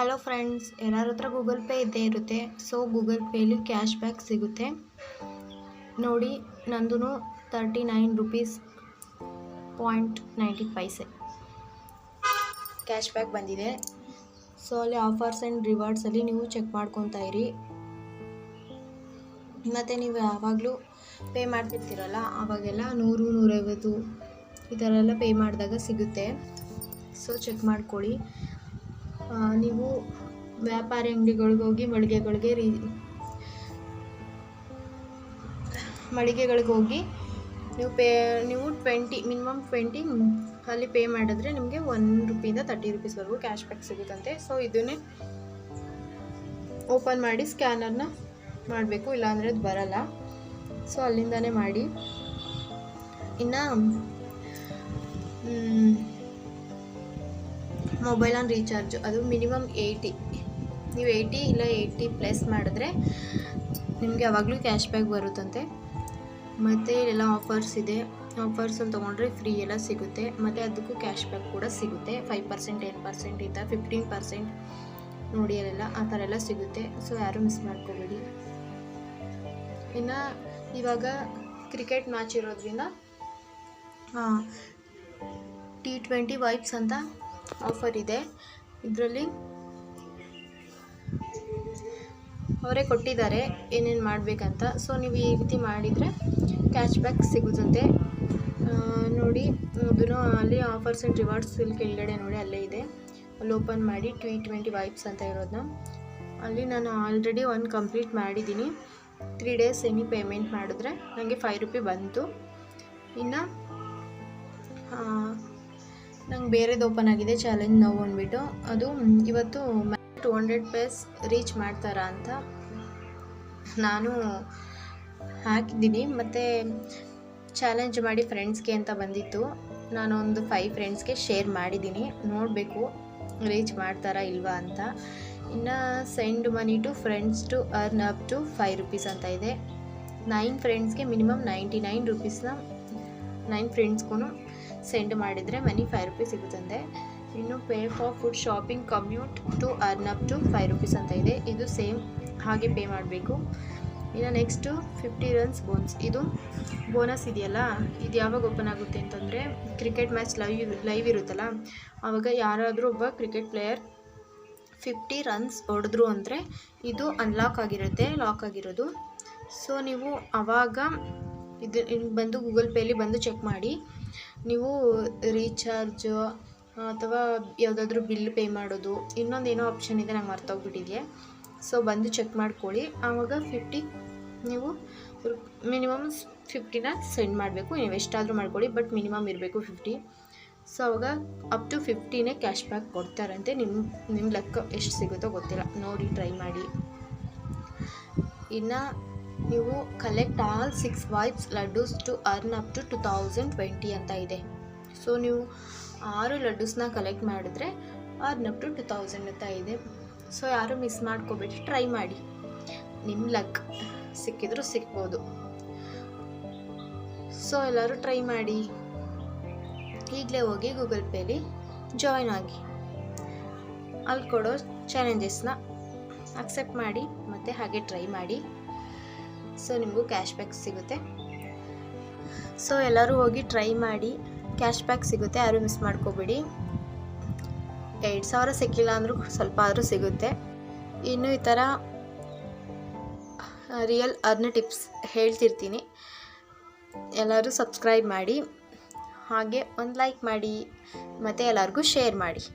Hello friends, ಎಲ್ಲರ ಹತ್ರ Google pay ಇದ್ದೇ ಇರುತ್ತೆ. ಸೊ ಗೂಗಲ್ ಪೇಲಿ ಕ್ಯಾಶ್ ಬ್ಯಾಕ್ ಸಿಗುತ್ತೆ ನೋಡಿ. ನಂದು 39 ರೂಪೀಸ್ .90 ಕ್ಯಾಶ್ ಬ್ಯಾಕ್ ಬಂದಿದೆ. ಸೊ ಅಲ್ಲಿ ಆಫರ್ಸ್ ಆ್ಯಂಡ್ ರಿವಾರ್ಡ್ಸಲ್ಲಿ ನೀವು ಚೆಕ್ ಮಾಡ್ಕೊತಾ ಇರಿ. ಮತ್ತು ನೀವು ಯಾವಾಗಲೂ ಪೇ ಮಾಡ್ತಿರ್ತೀರಲ್ಲ, ಆವಾಗೆಲ್ಲ 100, 150 ಈ ಥರ ಎಲ್ಲ ಪೇ ಮಾಡಿದಾಗ ಸಿಗುತ್ತೆ. ಸೊ ಚೆಕ್ ಮಾಡ್ಕೊಳ್ಳಿ. ನೀವು ವ್ಯಾಪಾರಿ ಅಂಗಡಿಗಳಿಗೆ ಹೋಗಿ ಮಳಿಗೆಗಳಿಗೆ ಹೋಗಿ ನೀವು ಮಿನಿಮಮ್ 20 ಅಲ್ಲಿ ಪೇ ಮಾಡಿದ್ರೆ ನಿಮಗೆ 1 ರೂಪಿಯಿಂದ 30 ರೂಪೀಸ್ವರೆಗೂ ಕ್ಯಾಶ್ ಬ್ಯಾಕ್ ಸಿಗುತ್ತಂತೆ. ಸೊ ಇದನ್ನೇ ಓಪನ್ ಮಾಡಿ ಸ್ಕ್ಯಾನರ್ನ ಮಾಡಬೇಕು, ಇಲ್ಲಾಂದರೆ ಅದು ಬರಲ್ಲ. ಸೊ ಅಲ್ಲಿಂದನೇ ಮಾಡಿ. ಇನ್ನು ಮೊಬೈಲ್ ಆನ್ ರೀಚಾರ್ಜ್ ಅದು ಮಿನಿಮಮ್ 80, ನೀವು 80 ಇಲ್ಲ 80+ ಮಾಡಿದ್ರೆ ನಿಮಗೆ ಯಾವಾಗಲೂ ಕ್ಯಾಶ್ ಬ್ಯಾಕ್ ಬರುತ್ತಂತೆ. ಮತ್ತು ಎಲ್ಲ ಆಫರ್ಸ್ ಇದೆ. ಆಫರ್ಸಲ್ಲಿ ತೊಗೊಂಡ್ರೆ ಫ್ರೀ ಎಲ್ಲ ಸಿಗುತ್ತೆ. ಮತ್ತು ಅದಕ್ಕೂ ಕ್ಯಾಶ್ ಬ್ಯಾಕ್ ಕೂಡ ಸಿಗುತ್ತೆ. 5%, 10% ಈ ಥರ 15% ನೋಡಿ, ಅಲ್ಲೆಲ್ಲ ಆ ಥರ ಎಲ್ಲ ಸಿಗುತ್ತೆ. ಸೊ ಯಾರೂ ಮಿಸ್ ಮಾಡ್ಕೋಬೇಡಿ. ಇನ್ನು ಇವಾಗ ಕ್ರಿಕೆಟ್ ಮ್ಯಾಚ್ ಇರೋದ್ರಿಂದ T20 ವೈಬ್ಸ್ ಅಂತ ಆಫರ್ ಇದೆ. ಇದರಲ್ಲಿ ಅವರೇ ಕೊಟ್ಟಿದ್ದಾರೆ ಏನೇನು ಮಾಡಬೇಕಂತ. ಸೊ ನೀವು ಈ ರೀತಿ ಮಾಡಿದರೆ ಕ್ಯಾಶ್ ಬ್ಯಾಕ್ ಸಿಗುತ್ತಂತೆ ನೋಡಿ. ಅದನ್ನು ಅಲ್ಲಿ ಆಫರ್ಸ್ ಆ್ಯಂಡ್ ರಿವಾರ್ಡ್ಸ್ ಇಲ್ಲಿ ಕೆಳಗಡೆ ನೋಡಿ, ಅಲ್ಲೇ ಇದೆ. ಅಲ್ಲಿ ಓಪನ್ ಮಾಡಿ T20 ವೈಬ್ಸ್ ಅಂತ ಇರೋದನ್ನ. ಅಲ್ಲಿ ನಾನು ಆಲ್ರೆಡಿ ಒಂದು ಕಂಪ್ಲೀಟ್ ಮಾಡಿದ್ದೀನಿ. 3 days ಎನಿ ಪೇಮೆಂಟ್ ಮಾಡಿದ್ರೆ ನನಗೆ 5 ರೂಪಿ ಬಂತು. ಇನ್ನು ನಂಗೆ ಬೇರೆದು ಓಪನ್ ಆಗಿದೆ, ಚಾಲೆಂಜ್ ನಾವು ಅಂದ್ಬಿಟ್ಟು. ಅದು ಇವತ್ತು 200+ ರೀಚ್ ಮಾಡ್ತಾರಾ ಅಂತ ನಾನು ಹಾಕಿದ್ದೀನಿ. ಮತ್ತು ಚಾಲೆಂಜ್ ಮಾಡಿ ಫ್ರೆಂಡ್ಸ್ಗೆ ಅಂತ ಬಂದಿತ್ತು. ನಾನು ಒಂದು 5 ಫ್ರೆಂಡ್ಸ್ಗೆ ಶೇರ್ ಮಾಡಿದ್ದೀನಿ, ನೋಡಬೇಕು ರೀಚ್ ಮಾಡ್ತಾರಾ ಇಲ್ವಾ ಅಂತ. ಇನ್ನು send money to friends to earn up to 5 rupees ಅಂತ ಇದೆ. 9 ಫ್ರೆಂಡ್ಸ್ಗೆ ಮಿನಿಮಮ್ 99 ರೂಪೀಸ್ನ 9 ಫ್ರೆಂಡ್ಸ್ಗೂ ಸೆಂಡ್ ಮಾಡಿದರೆ ಮನಿ 5 ರೂಪೀಸ್ ಸಿಗುತ್ತಂತೆ. ಇನ್ನು pay for food shopping commute to earn up to 5 rupees ಅಂತ ಇದೆ. ಇದು ಸೇಮ್ ಹಾಗೆ ಪೇ ಮಾಡಬೇಕು. ಇನ್ನು ನೆಕ್ಸ್ಟು 50 ರನ್ಸ್ ಬೋನಸ್. ಇದು ಬೋನಸ್ ಇದೆಯಲ್ಲ, ಇದು ಯಾವಾಗ ಓಪನ್ ಆಗುತ್ತೆ ಅಂತಂದರೆ ಕ್ರಿಕೆಟ್ ಮ್ಯಾಚ್ ಲೈವ್ ಇರುತ್ತಲ್ಲ, ಆವಾಗ ಯಾರಾದರೂ ಒಬ್ಬ ಕ್ರಿಕೆಟ್ ಪ್ಲೇಯರ್ 50 ರನ್ಸ್ ಹೊಡೆದ್ರು ಅಂದರೆ ಇದು ಲಾಕ್ ಆಗಿರೋದು. ಸೊ ನೀವು ಆವಾಗ ಇದು ಬಂದು ಗೂಗಲ್ ಪೇಲಿ ಬಂದು ಚೆಕ್ ಮಾಡಿ. ನೀವು ರೀಚಾರ್ಜ್ ಅಥವಾ ಯಾವುದಾದ್ರೂ ಬಿಲ್ ಪೇ ಮಾಡೋದು, ಇನ್ನೊಂದೇನೋ ಆಪ್ಷನ್ ಇದೆ, ನಂಗೆ ಮರ್ತೋಗ್ಬಿಟ್ಟಿದೆ. ಸೊ ಬಂದು ಚೆಕ್ ಮಾಡ್ಕೊಳ್ಳಿ. ಆವಾಗ 50 ನೀವು ಮಿನಿಮಮ್ 50ನ ಸೆಂಡ್ ಮಾಡಬೇಕು. ನೀವು ಎಷ್ಟಾದರೂ ಮಾಡ್ಕೊಳ್ಳಿ, ಬಟ್ ಮಿನಿಮಮ್ ಇರಬೇಕು 50. ಸೊ ಅವಾಗ ಅಪ್ ಟು 50ನೇ ಕ್ಯಾಶ್ ಬ್ಯಾಕ್ ಕೊಡ್ತಾರಂತೆ. ನಿಮ್ಮ ಲೆಕ್ಕ ಎಷ್ಟು ಸಿಗುತ್ತೋ ಗೊತ್ತಿಲ್ಲ, ನೋಡಿ ಟ್ರೈ ಮಾಡಿ. ಇನ್ನು ನೀವು collect all 6 vibes laddoos to earn up to 2020 ಅಂತ ಇದೆ. ಸೊ ನೀವು 6 ಲಡ್ಡೂಸ್ನ ಕಲೆಕ್ಟ್ ಮಾಡಿದ್ರೆ ಅರ್ನ್ ಅಪ್ ಟು 2000 ಅಂತ ಇದೆ. ಸೊ ಯಾರು ಮಿಸ್ ಮಾಡ್ಕೋಬೇಡಿ, ಟ್ರೈ ಮಾಡಿ. ನಿಮ್ಮ ಲಕ್ ಸಿಕ್ಕಿದ್ರೂ ಸಿಗ್ಬೋದು. ಸೊ ಎಲ್ಲರೂ ಟ್ರೈ ಮಾಡಿ. ಈಗಲೇ ಹೋಗಿ ಗೂಗಲ್ ಪೇಲಿ ಜಾಯ್ನ್ ಆಗಿ ಅಲ್ಲಿ ಕೊಡೋ ಚಾಲೆಂಜಸ್ನ ಅಕ್ಸೆಪ್ಟ್ ಮಾಡಿ ಮತ್ತು ಹಾಗೆ ಟ್ರೈ ಮಾಡಿ. ಸೊ ನಿಮಗೂ ಕ್ಯಾಶ್ ಬ್ಯಾಕ್ ಸಿಗುತ್ತೆ. ಸೊ ಎಲ್ಲರೂ ಹೋಗಿ ಟ್ರೈ ಮಾಡಿ, ಕ್ಯಾಶ್ ಬ್ಯಾಕ್ ಸಿಗುತ್ತೆ, ಯಾರೂ ಮಿಸ್ ಮಾಡ್ಕೋಬೇಡಿ. 2000 ಸಿಕ್ಕಿಲ್ಲ ಅಂದರೂ ಸ್ವಲ್ಪ ಆದರೂ ಸಿಗುತ್ತೆ. ಇನ್ನು ಈ ಥರ ರಿಯಲ್ ಅರ್ನ್ ಟಿಪ್ಸ್ ಹೇಳ್ತಿರ್ತೀನಿ. ಎಲ್ಲರೂ ಸಬ್ಸ್ಕ್ರೈಬ್ ಮಾಡಿ, ಹಾಗೆ ಒಂದು ಲೈಕ್ ಮಾಡಿ ಮತ್ತು ಎಲ್ಲರಿಗೂ ಶೇರ್ ಮಾಡಿ.